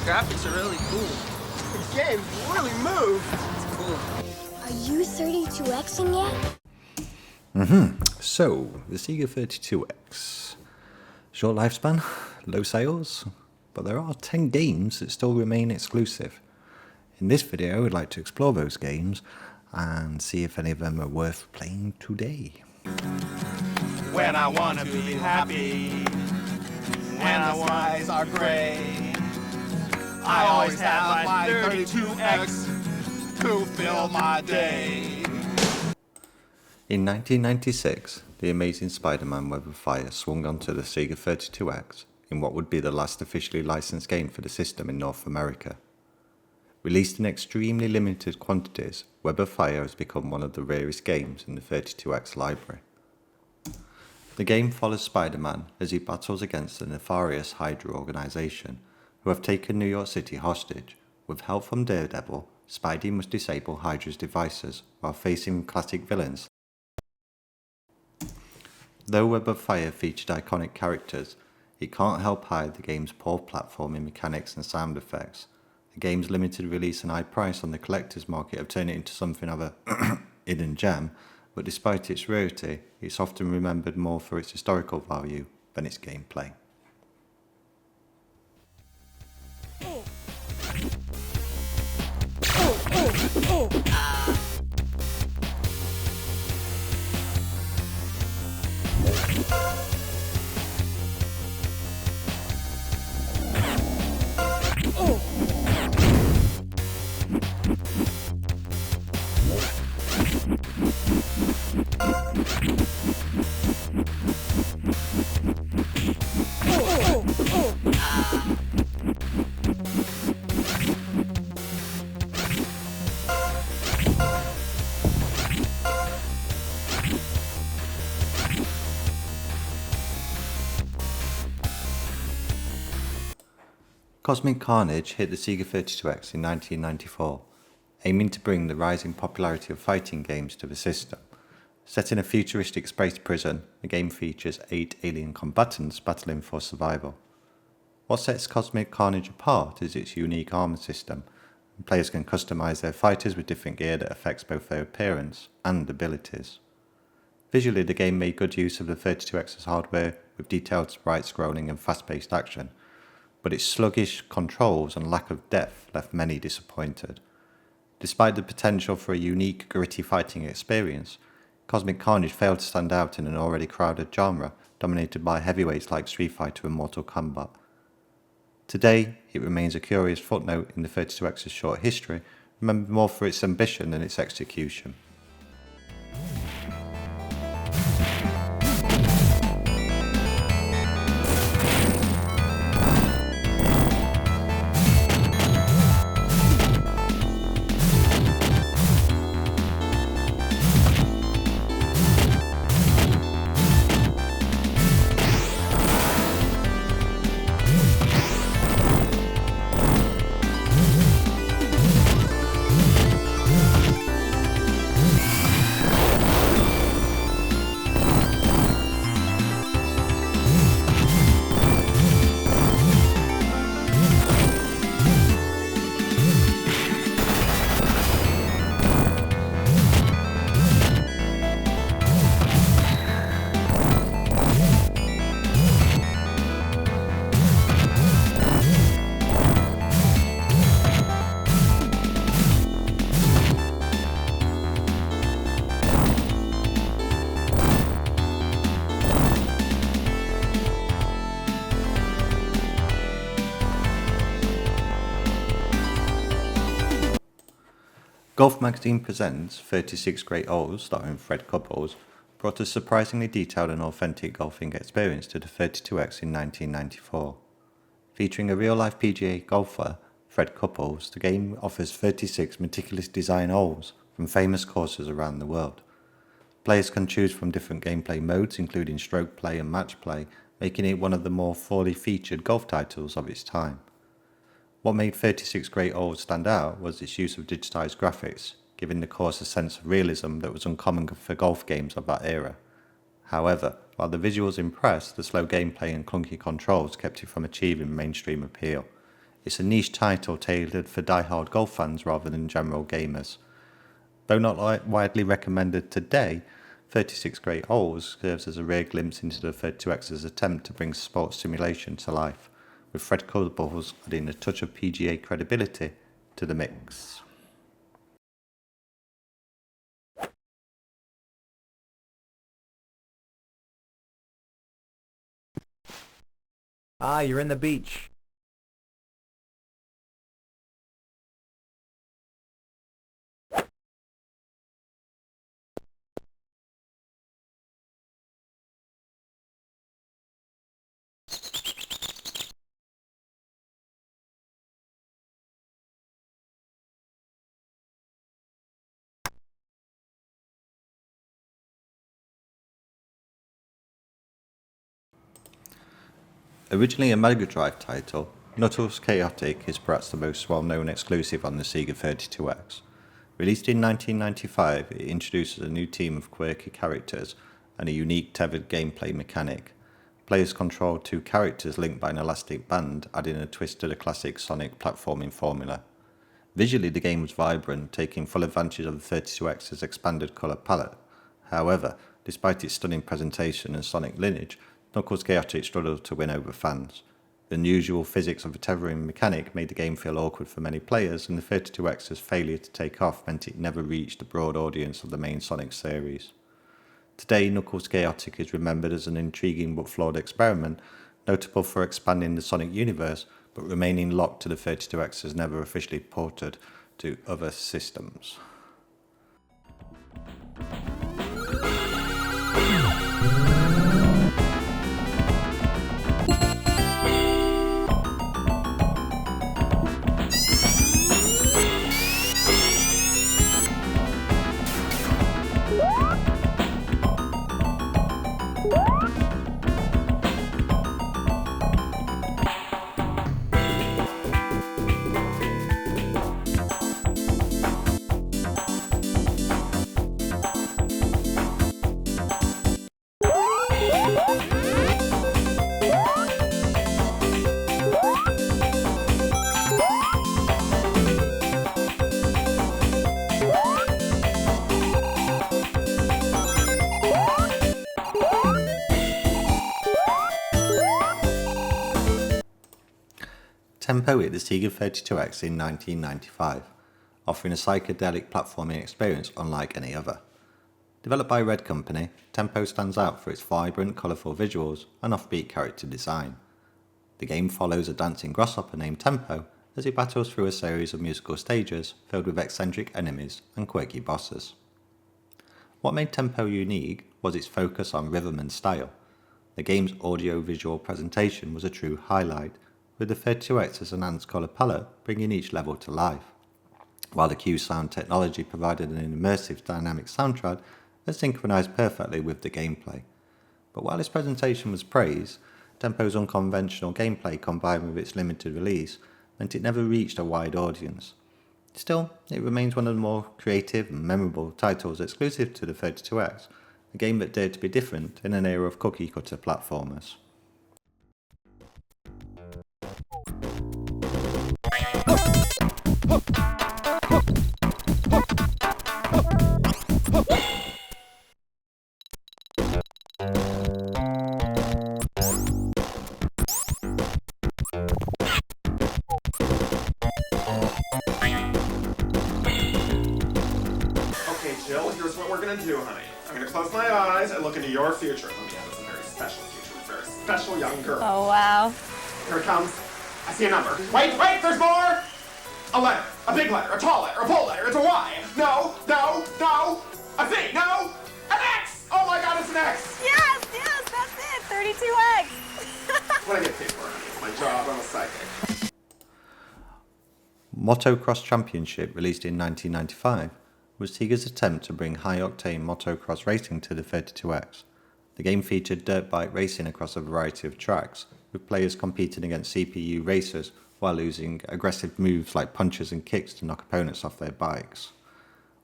graphics are really cool. The game really moved. It's cool. Are you 32Xing yet? So, the Sega 32X. Short lifespan, low sales, but there are 10 games that still remain exclusive. In this video, I would like to explore those games and see if any of them are worth playing today. When I wanna be happy, when the skies are gray, I always have my 32X to fill my day. In 1996, the Amazing Spider-Man Web of Fire swung onto the Sega 32X in what would be the last officially licensed game for the system in North America. Released in extremely limited quantities, Web of Fire has become one of the rarest games in the 32X library. The game follows Spider-Man as he battles against the nefarious Hydra organization, who have taken New York City hostage. With help from Daredevil, Spidey must disable Hydra's devices while facing classic villains. Though Web of Fire featured iconic characters, it can't help hide the game's poor platforming mechanics and sound effects. The game's limited release and high price on the collector's market have turned it into something of a hidden gem, but despite its rarity, it's often remembered more for its historical value than its gameplay. Cosmic Carnage hit the Sega 32X in 1994, aiming to bring the rising popularity of fighting games to the system. Set in a futuristic space prison, the game features 8 alien combatants battling for survival. What sets Cosmic Carnage apart is its unique armor system, and players can customize their fighters with different gear that affects both their appearance and abilities. Visually, the game made good use of the 32X's hardware with detailed sprite scrolling and fast-paced action, but its sluggish controls and lack of depth left many disappointed. Despite the potential for a unique, gritty fighting experience, Cosmic Carnage failed to stand out in an already crowded genre dominated by heavyweights like Street Fighter and Mortal Kombat. Today, it remains a curious footnote in the 32X's short history, remembered more for its ambition than its execution. Golf Magazine Presents 36 Great Holes, starring Fred Couples, brought a surprisingly detailed and authentic golfing experience to the 32X in 1994. Featuring a real-life PGA golfer, Fred Couples, the game offers 36 meticulous design holes from famous courses around the world. Players can choose from different gameplay modes, including stroke play and match play, making it one of the more fully featured golf titles of its time. What made 36 Great Holes stand out was its use of digitized graphics, giving the course a sense of realism that was uncommon for golf games of that era. However, while the visuals impressed, the slow gameplay and clunky controls kept it from achieving mainstream appeal. It's a niche title tailored for die-hard golf fans rather than general gamers. Though not widely recommended today, 36 Great Holes serves as a rare glimpse into the 32X's attempt to bring sports simulation to life, with Fred Couples adding a touch of PGA credibility to the mix. Ah, you're in the beach. Originally a Mega Drive title, Knuckles Chaotic is perhaps the most well-known exclusive on the Sega 32X. Released in 1995, it introduces a new team of quirky characters and a unique tethered gameplay mechanic. Players control two characters linked by an elastic band, adding a twist to the classic Sonic platforming formula. Visually, the game was vibrant, taking full advantage of the 32X's expanded colour palette. However, despite its stunning presentation and Sonic lineage, Knuckles Chaotic struggled to win over fans. The unusual physics of the tethering mechanic made the game feel awkward for many players, and the 32X's failure to take off meant it never reached the broad audience of the main Sonic series. Today, Knuckles Chaotic is remembered as an intriguing but flawed experiment, notable for expanding the Sonic universe, but remaining locked to the 32X as never officially ported to other systems. Tempo hit the Sega 32X in 1995, offering a psychedelic platforming experience unlike any other. Developed by Red Company, Tempo stands out for its vibrant, colourful visuals and offbeat character design. The game follows a dancing grasshopper named Tempo as he battles through a series of musical stages filled with eccentric enemies and quirky bosses. What made Tempo unique was its focus on rhythm and style. The game's audio-visual presentation was a true highlight, with the 32X's enhanced colour palette bringing each level to life, while the Q Sound technology provided an immersive dynamic soundtrack that synchronised perfectly with the gameplay. But while its presentation was praised, Tempo's unconventional gameplay combined with its limited release meant it never reached a wide audience. Still, it remains one of the more creative and memorable titles exclusive to the 32X, a game that dared to be different in an era of cookie-cutter platformers. Okay, Jill, here's what we're gonna do, honey. I'm gonna close my eyes and look into your future. Let me have a very special future, a very special young girl. Oh, wow. Here it comes. I see a number. Wait, there's more! A letter, a big letter, a tall letter, a bold letter, it's a Y. No, a Z, no, an X! Oh my God, it's an X! Yes, that's it. 32X. What I get paid for, honey? It's my job, I'm a psychic. Motocross Championship, released in 1995, was Sega's attempt to bring high-octane motocross racing to the 32X. The game featured dirt bike racing across a variety of tracks, with players competing against CPU racers while using aggressive moves like punches and kicks to knock opponents off their bikes.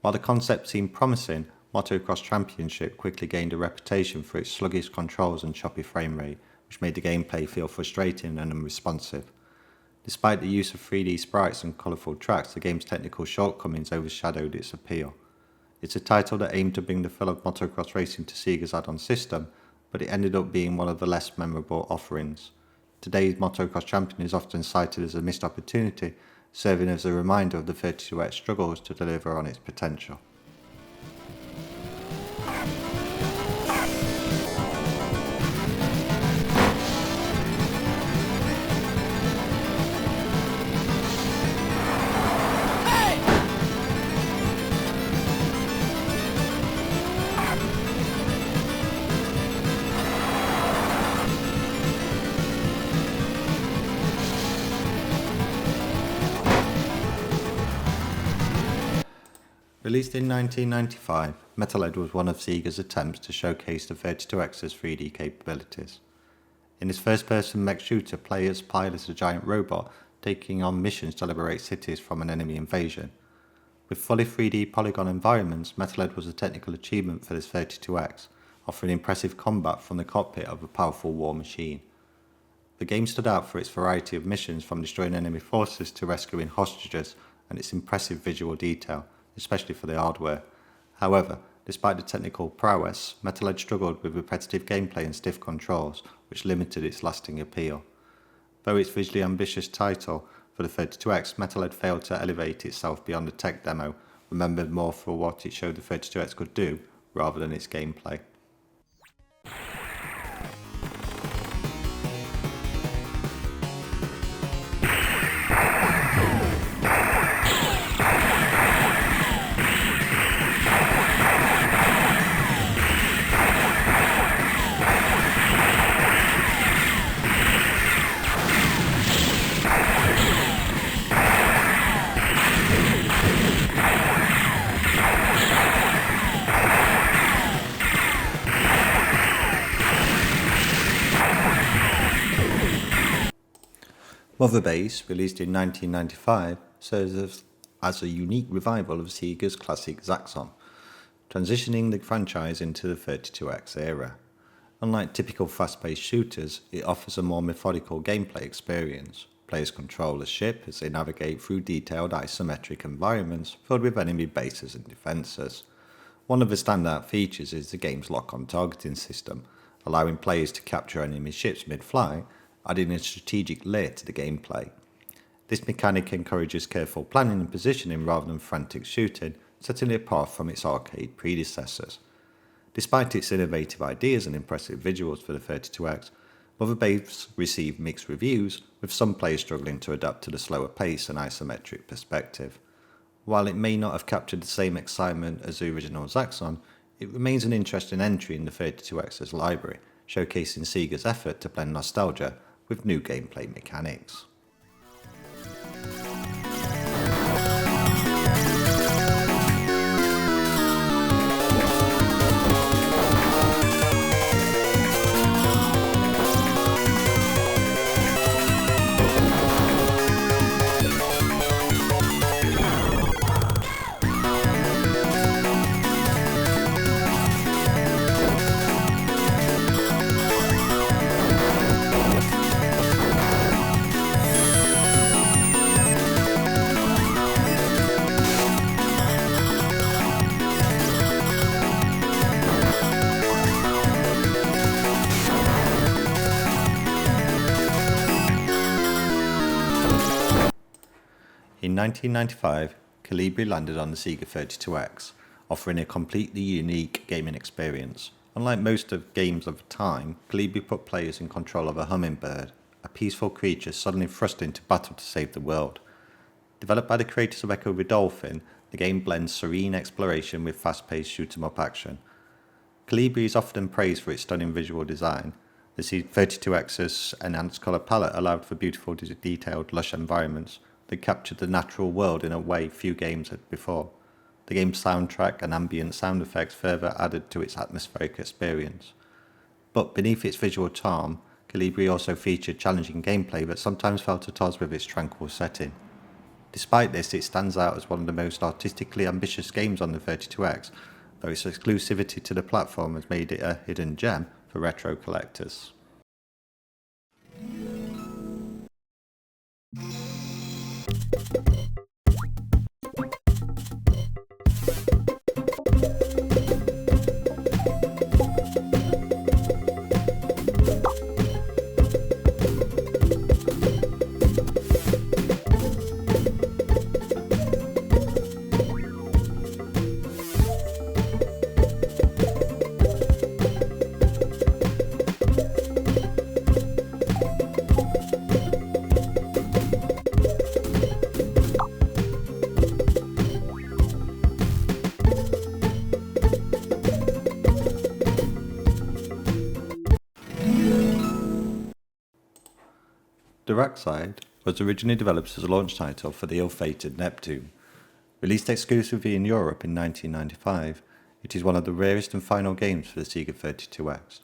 While the concept seemed promising, Motocross Championship quickly gained a reputation for its sluggish controls and choppy frame rate, which made the gameplay feel frustrating and unresponsive. Despite the use of 3D sprites and colourful tracks, the game's technical shortcomings overshadowed its appeal. It's a title that aimed to bring the feel of motocross racing to Sega's add-on system, but it ended up being one of the less memorable offerings. Today's motocross champion is often cited as a missed opportunity, serving as a reminder of the 32X struggles to deliver on its potential. Released in 1995, Metalhead was one of Sega's attempts to showcase the 32X's 3D capabilities. In this first-person mech shooter, players pilot a giant robot taking on missions to liberate cities from an enemy invasion. With fully 3D polygon environments, Metalhead was a technical achievement for this 32X, offering impressive combat from the cockpit of a powerful war machine. The game stood out for its variety of missions, from destroying enemy forces to rescuing hostages, and its impressive visual detail, especially for the hardware. However, despite the technical prowess, Metalhead struggled with repetitive gameplay and stiff controls, which limited its lasting appeal. Though its visually ambitious title for the 32X, Metalhead failed to elevate itself beyond the tech demo, remembered more for what it showed the 32X could do, rather than its gameplay. Mother Base, released in 1995, serves as a unique revival of Sega's classic Zaxxon, transitioning the franchise into the 32X era. Unlike typical fast-paced shooters, it offers a more methodical gameplay experience. Players control a ship as they navigate through detailed isometric environments filled with enemy bases and defences. One of the standout features is the game's lock-on targeting system, allowing players to capture enemy ships mid-flight, adding a strategic layer to the gameplay. This mechanic encourages careful planning and positioning rather than frantic shooting, setting it apart from its arcade predecessors. Despite its innovative ideas and impressive visuals for the 32X, Mother Base received mixed reviews, with some players struggling to adapt to the slower pace and isometric perspective. While it may not have captured the same excitement as the original Zaxxon, it remains an interesting entry in the 32X's library, showcasing Sega's effort to blend nostalgia with new gameplay mechanics. In 1995, Calibri landed on the Sega 32X, offering a completely unique gaming experience. Unlike most of games of the time, Calibri put players in control of a hummingbird, a peaceful creature suddenly thrust into battle to save the world. Developed by the creators of Echo Godolphin, the game blends serene exploration with fast-paced shoot-'em-up action. Calibri is often praised for its stunning visual design. The C32X's enhanced colour palette allowed for beautiful detailed lush environments that captured the natural world in a way few games had before. The game's soundtrack and ambient sound effects further added to its atmospheric experience. But beneath its visual charm, Calibri also featured challenging gameplay that sometimes felt at odds with its tranquil setting. Despite this, it stands out as one of the most artistically ambitious games on the 32X, though its exclusivity to the platform has made it a hidden gem for retro collectors. The Rack Side was originally developed as a launch title for the ill-fated Neptune. Released exclusively in Europe in 1995, it is one of the rarest and final games for the Sega 32X.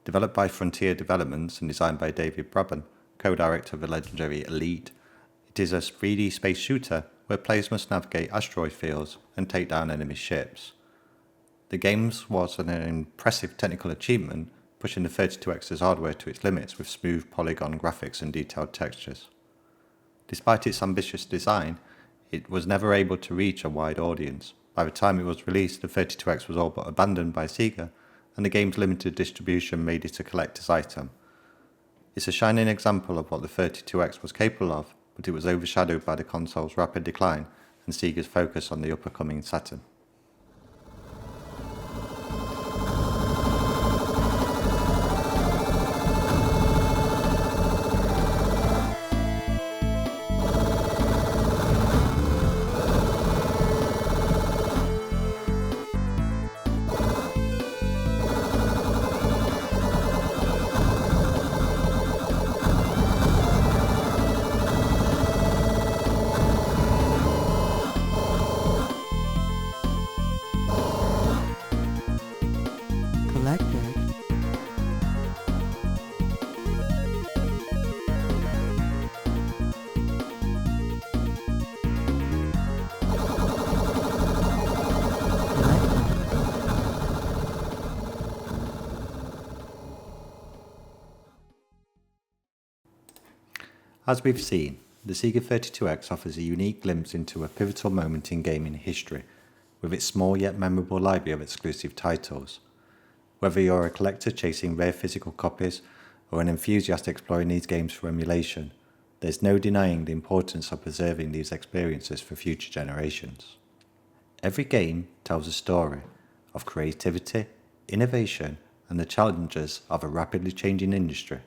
Developed by Frontier Developments and designed by David Braben, co-director of the legendary Elite, it is a 3D space shooter where players must navigate asteroid fields and take down enemy ships. The game was an impressive technical achievement, pushing the 32X's hardware to its limits with smooth polygon graphics and detailed textures. Despite its ambitious design, it was never able to reach a wide audience. By the time it was released, the 32X was all but abandoned by Sega, and the game's limited distribution made it a collector's item. It's a shining example of what the 32X was capable of, but it was overshadowed by the console's rapid decline and Sega's focus on the up-and-coming Saturn. As we've seen, the Sega 32X offers a unique glimpse into a pivotal moment in gaming history, with its small yet memorable library of exclusive titles. Whether you're a collector chasing rare physical copies, or an enthusiast exploring these games for emulation, there's no denying the importance of preserving these experiences for future generations. Every game tells a story of creativity, innovation, and the challenges of a rapidly changing industry.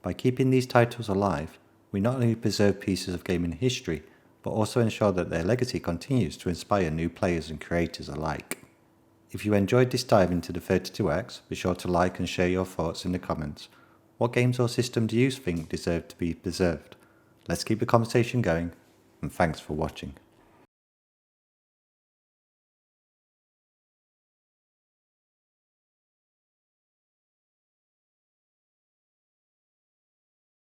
By keeping these titles alive, we not only preserve pieces of gaming history, but also ensure that their legacy continues to inspire new players and creators alike. If you enjoyed this dive into the 32X, be sure to like and share your thoughts in the comments. What games or systems do you think deserve to be preserved? Let's keep the conversation going, and thanks for watching.